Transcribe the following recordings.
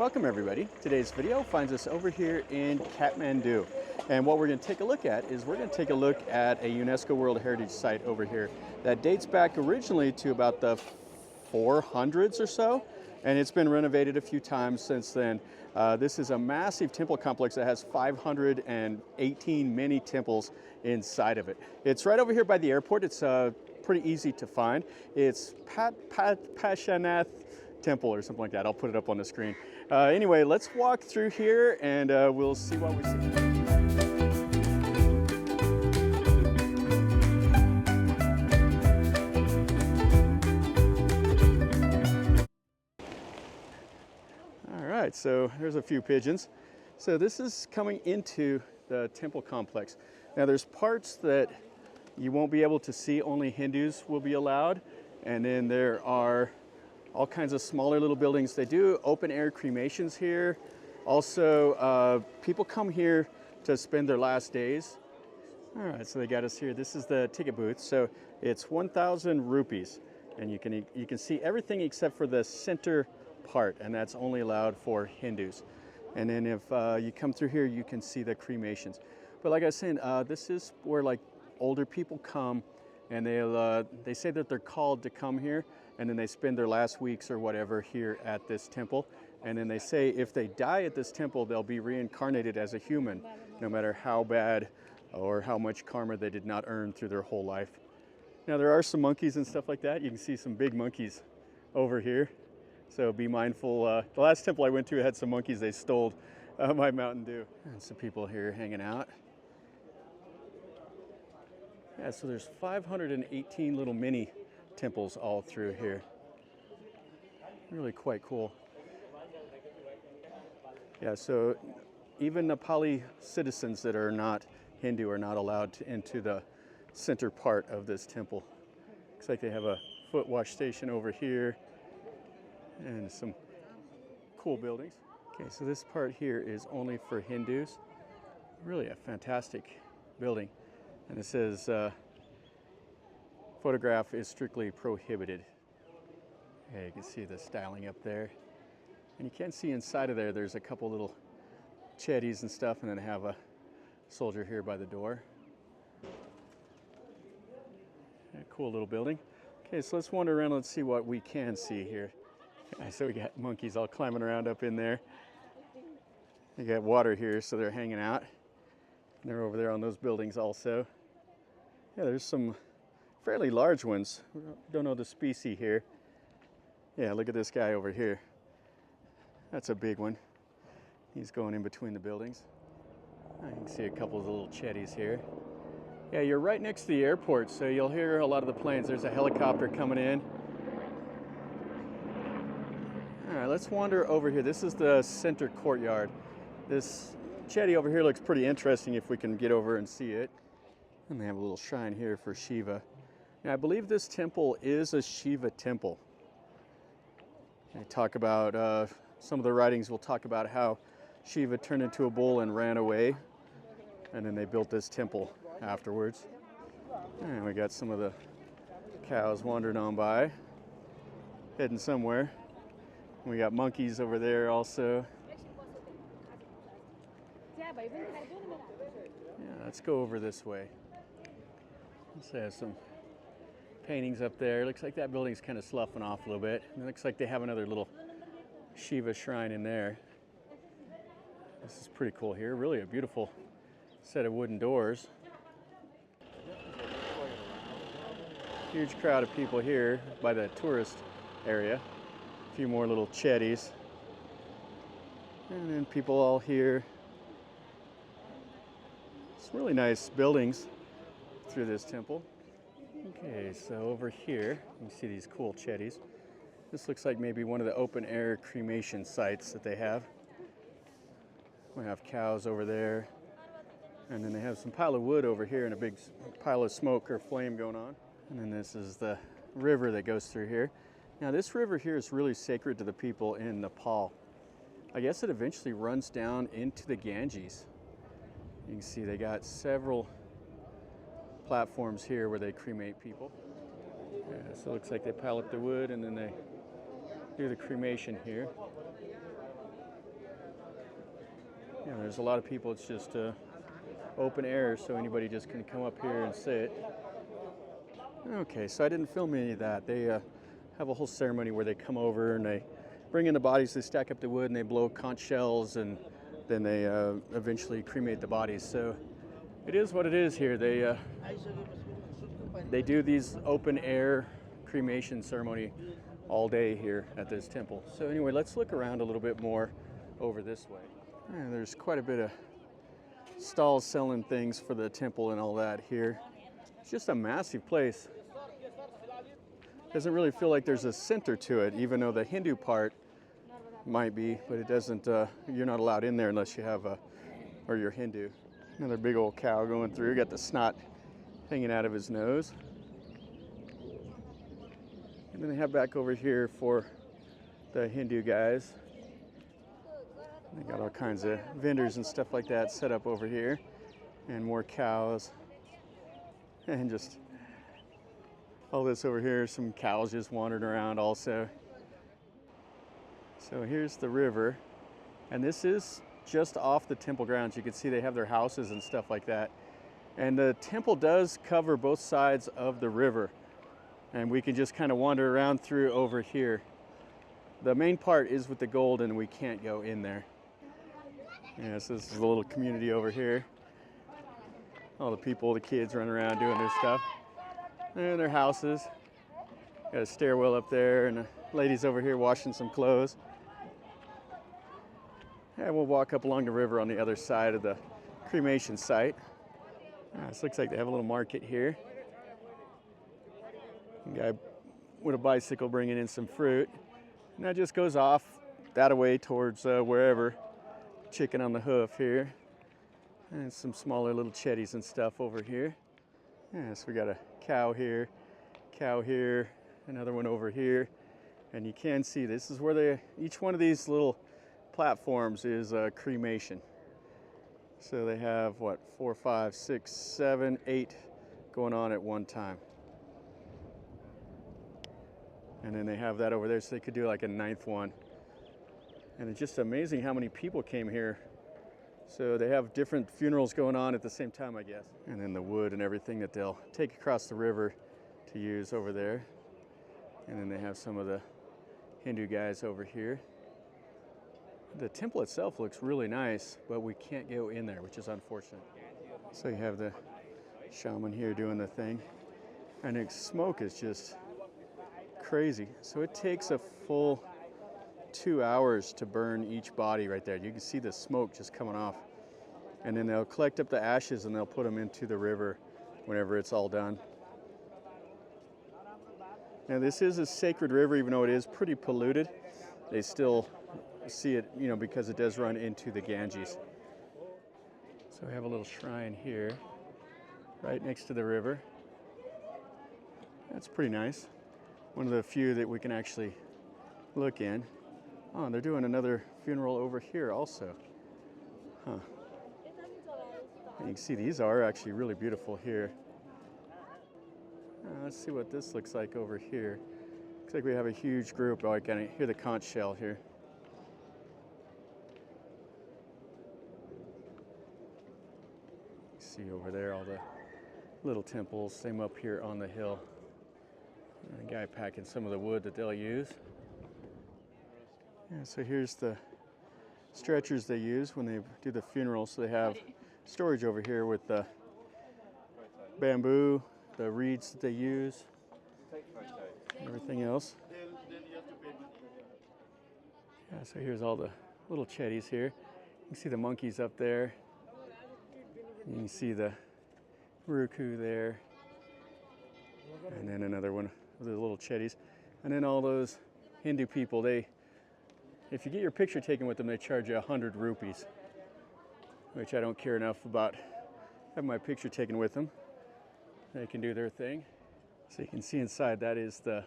Welcome everybody. Today's video finds us over here in Kathmandu. And what we're going to take a look at is we're going to take a look at a UNESCO World Heritage Site over here that dates back originally to about the 400s or so. And it's been renovated a few times since then. This is a massive temple complex that has 518 mini temples inside of it. It's right over here by the airport. It's pretty easy to find. It's Pashupatinath Temple or something like that. I'll put it up on the screen. Anyway, let's walk through here and we'll see what we see. All right, so there's a few pigeons. So this is coming into the temple complex. Now there's parts that you won't be able to see, only Hindus will be allowed. And then there are all kinds of smaller little buildings. They do open air cremations here. Also, people come here to spend their last days. All right, so they got us here. This is the ticket booth. So it's 1,000 rupees. And you can see everything except for the center part, and that's only allowed for Hindus. And then if you come through here, you can see the cremations. But like I was saying, this is where like older people come, and they say that they're called to come here, and then they spend their last weeks or whatever here at this temple. And then they say if they die at this temple, they'll be reincarnated as a human, no matter how bad or how much karma they did not earn through their whole life. Now there are some monkeys and stuff like that. You can see some big monkeys over here. So be mindful. The last temple I went to had some monkeys. They stole my Mountain Dew. And some people here hanging out. Yeah, so there's 518 little mini temples all through here. Really quite cool. Yeah, so even Nepali citizens that are not Hindu are not allowed into the center part of this temple. Looks like they have a foot wash station over here and some cool buildings. Okay, so this part here is only for Hindus. Really a fantastic building. And it says photograph is strictly prohibited. Yeah, you can see the styling up there. And you can see inside of there, there's a couple little chetties and stuff, and then have a soldier here by the door. Yeah, cool little building. Okay, so let's wander around. Let's see what we can see here. Yeah, so we got monkeys all climbing around up in there. You got water here, so they're hanging out. And they're over there on those buildings also. Yeah, there's some fairly large ones. Don't know the species here. Yeah, look at this guy over here. That's a big one. He's going in between the buildings. I can see a couple of the little chetties here. Yeah, you're right next to the airport, so you'll hear a lot of the planes. There's a helicopter coming in. All right, let's wander over here. This is the center courtyard. This chetty over here looks pretty interesting if we can get over and see it. And they have a little shrine here for Shiva. Now, I believe this temple is a Shiva temple. They talk about, some of the writings will talk about how Shiva turned into a bull and ran away. And then they built this temple afterwards. And we got some of the cows wandering on by, heading somewhere. We got monkeys over there also. Yeah, let's go over this way. Let's have some paintings up there. Looks like that building's kind of sloughing off a little bit. It looks like they have another little Shiva shrine in there. This is pretty cool here. Really a beautiful set of wooden doors. Huge crowd of people here by the tourist area. A few more little chetties. And then people all here. Some really nice buildings through this temple. Okay, so over here, you can see these cool chetties. This looks like maybe one of the open air cremation sites that they have. We have cows over there. And then they have some pile of wood over here and a big pile of smoke or flame going on. And then this is the river that goes through here. Now this river here is really sacred to the people in Nepal. I guess it eventually runs down into the Ganges. You can see they got several platforms here where they cremate people. Yeah, so it looks like they pile up the wood and then they do the cremation here. Yeah, there's a lot of people. It's just open air, so anybody just can come up here and sit. Okay, so I didn't film any of that. They have a whole ceremony where they come over and they bring in the bodies, they stack up the wood, and they blow conch shells, and then they eventually cremate the bodies. So it is what it is here. They do these open air cremation ceremony all day here at this temple. So anyway, let's look around a little bit more over this way. And there's quite a bit of stalls selling things for the temple and all that here. It's just a massive place. Doesn't really feel like there's a center to it, even though the Hindu part might be, but it doesn't, you're not allowed in there unless you have or you're Hindu. Another big old cow going through, got the snot hanging out of his nose. And then they have back over here for the Hindu guys. They got all kinds of vendors and stuff like that set up over here. And more cows. And just all this over here, some cows just wandering around also. So here's the river. And this is just off the temple grounds. You can see they have their houses and stuff like that. And the temple does cover both sides of the river. And we can just kind of wander around through over here. The main part is with the gold and we can't go in there. Yes, this is a little community over here. All the people, the kids running around doing their stuff. And their houses. Got a stairwell up there and the ladies over here washing some clothes. And we'll walk up along the river on the other side of the cremation site. This looks like they have a little market here. A guy with a bicycle bringing in some fruit. And that just goes off that way towards wherever. Chicken on the hoof here. And some smaller little chetties and stuff over here. So we got a cow here, another one over here. And you can see this is where each one of these little platforms is cremation. So they have what, 4, 5, 6, 7, 8 going on at one time. And then they have that over there so they could do like a 9th one. And it's just amazing how many people came here. So they have different funerals going on at the same time, I guess. And then the wood and everything that they'll take across the river to use over there. And then they have some of the Hindu guys over here. The temple itself looks really nice, but we can't go in there, which is unfortunate. So you have the shaman here doing the thing. And the smoke is just crazy. So it takes a full 2 hours to burn each body right there. You can see the smoke just coming off. And then they'll collect up the ashes and they'll put them into the river whenever it's all done. Now this is a sacred river, even though it is pretty polluted. They still see it, because it does run into the Ganges. So we have a little shrine here, right next to the river. That's pretty nice. One of the few that we can actually look in. Oh, and they're doing another funeral over here also. Huh. And you can see these are actually really beautiful here. Let's see what this looks like over here. Looks like we have a huge group. Oh, I can hear the conch shell here. See over there all the little temples. Same up here on the hill. And a guy packing some of the wood that they'll use. Yeah, so here's the stretchers they use when they do the funeral. So they have storage over here with the bamboo, the reeds that they use, everything else. Yeah, so here's all the little chetties here. You can see the monkeys up there. You can see the ruku there. And then another one of the little chetties. And then all those Hindu people, if you get your picture taken with them, they charge you 100 rupees, which I don't care enough about having my picture taken with them. They can do their thing. So you can see inside, that is the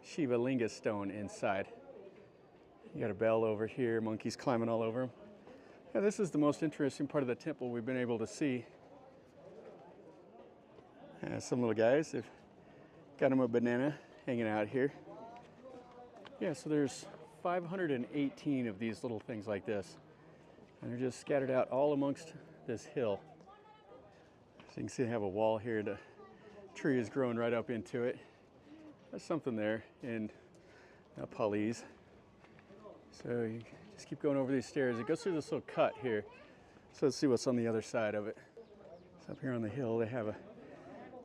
Shiva Linga stone inside. You got a bell over here, monkeys climbing all over them. Yeah, this is the most interesting part of the temple we've been able to see. Some little guys, they've got them a banana hanging out here. Yeah, so there's 518 of these little things like this. And they're just scattered out all amongst this hill. So you can see they have a wall here. The tree is growing right up into it. There's something there in Nepalese. So you just keep going over these stairs. It goes through this little cut here. So let's see what's on the other side of it. So up here on the hill, they have a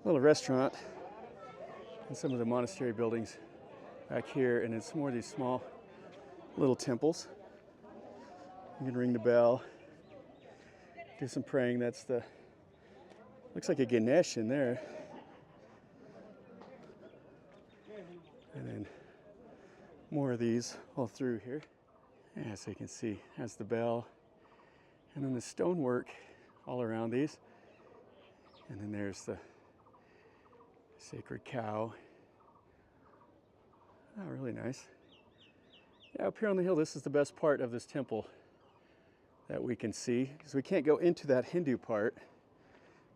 little restaurant and some of the monastery buildings back here, and then some more of these small little temples. You can ring the bell, do some praying. That's the, looks like a Ganesh in there. And then more of these all through here. Yeah, so you can see that's the bell. And then the stonework all around these. And then there's the sacred cow. Oh, really nice. Yeah, up here on the hill, this is the best part of this temple that we can see, because we can't go into that Hindu part.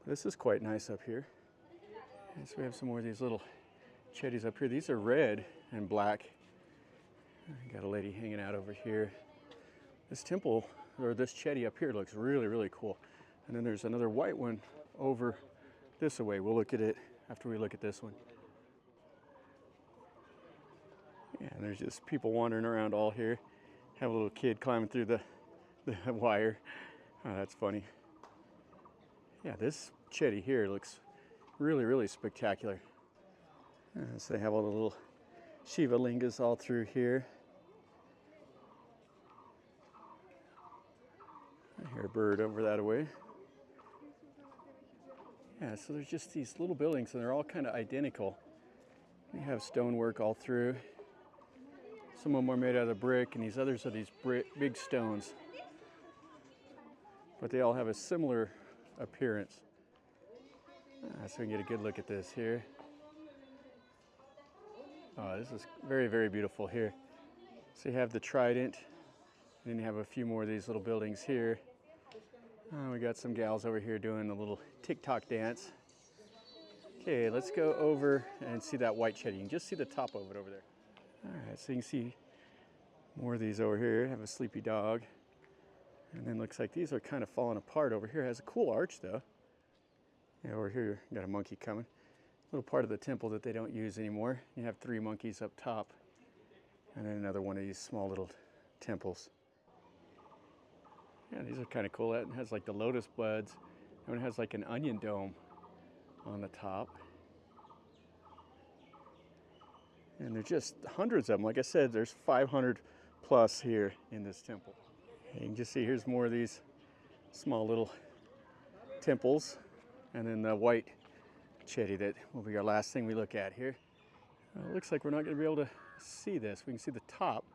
This is quite nice up here. And so we have some more of these little chetties up here. These are red and black. Got a lady hanging out over here. This temple, or this chetty up here, looks really, really cool. And then there's another white one over this way. We'll look at it after we look at this one. Yeah, and there's just people wandering around all here. Have a little kid climbing through the wire. Oh, that's funny. Yeah, this chetty here looks really, really spectacular. So they have all the little Shiva lingas all through here. I hear a bird over that way. Yeah, so there's just these little buildings, and they're all kind of identical. They have stonework all through. Some of them are made out of brick, and these others are these big stones. But they all have a similar appearance. So we can get a good look at this here. Oh, this is very, very beautiful here. So you have the trident, and then you have a few more of these little buildings here. We got some gals over here doing a little TikTok dance. Okay, let's go over and see that white chetty. You can just see the top of it over there. All right, so you can see more of these over here. Have a sleepy dog. And then looks like these are kind of falling apart over here. It has a cool arch though. Yeah, over here you got a monkey coming. Little part of the temple that they don't use anymore. You have 3 monkeys up top. And then another one of these small little temples. Yeah, these are kind of cool. That has like the lotus buds. And it has like an onion dome on the top. And there's just hundreds of them. Like I said, there's 500 plus here in this temple. You can just see here's more of these small little temples. And then the white chetty that will be our last thing we look at here. It looks like we're not going to be able to see this. We can see the top,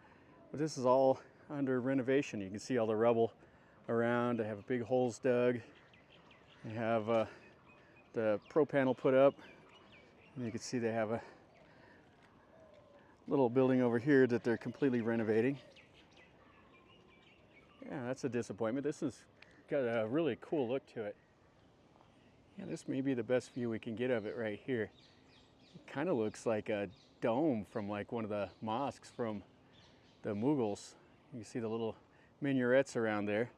but this is all under renovation. You can see all the rubble around. They have big holes dug. They have the pro panel put up. And you can see they have a little building over here that they're completely renovating. Yeah, that's a disappointment. This has got a really cool look to it. Yeah, this may be the best view we can get of it right here. It kind of looks like a dome from like one of the mosques from the Mughals. You can see the little minarets around there.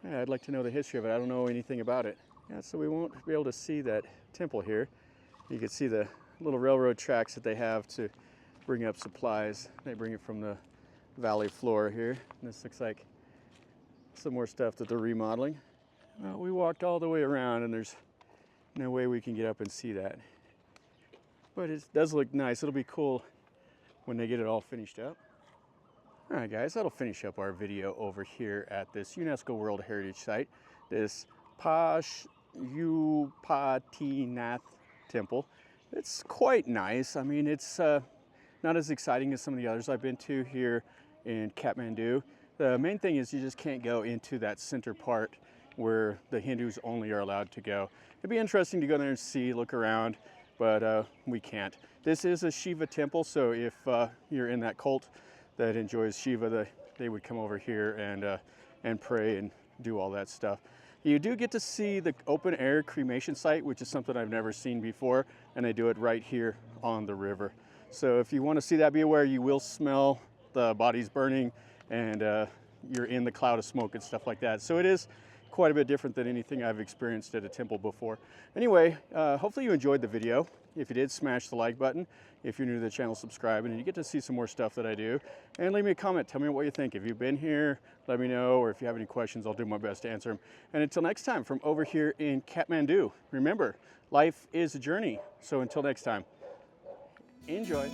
Yeah, I'd like to know the history of it. I don't know anything about it. Yeah, so we won't be able to see that temple here. You can see the little railroad tracks that they have to bring up supplies. They bring it from the valley floor here. And this looks like some more stuff that they're remodeling. Well, we walked all the way around and there's no way we can get up and see that. But it does look nice. It'll be cool when they get it all finished up. All right, guys, that'll finish up our video over here at this UNESCO World Heritage Site, this Pashupatinath Temple. It's quite nice. I mean, it's not as exciting as some of the others I've been to here in Kathmandu. The main thing is you just can't go into that center part where the Hindus only are allowed to go. It'd be interesting to go there and see, look around, but we can't. This is a Shiva temple, so if you're in that cult that enjoys Shiva, they would come over here and pray and do all that stuff. You do get to see the open air cremation site, which is something I've never seen before, and they do it right here on the river. So if you want to see that, be aware you will smell the bodies burning and you're in the cloud of smoke and stuff like that. So it is quite a bit different than anything I've experienced at a temple before. Anyway, hopefully you enjoyed the video. If you did, smash the like button. If you're new to the channel, subscribe, and you get to see some more stuff that I do. And leave me a comment. Tell me what you think. If you've been here, let me know. Or if you have any questions, I'll do my best to answer them. And until next time, from over here in Kathmandu, remember, life is a journey. So until next time, enjoy.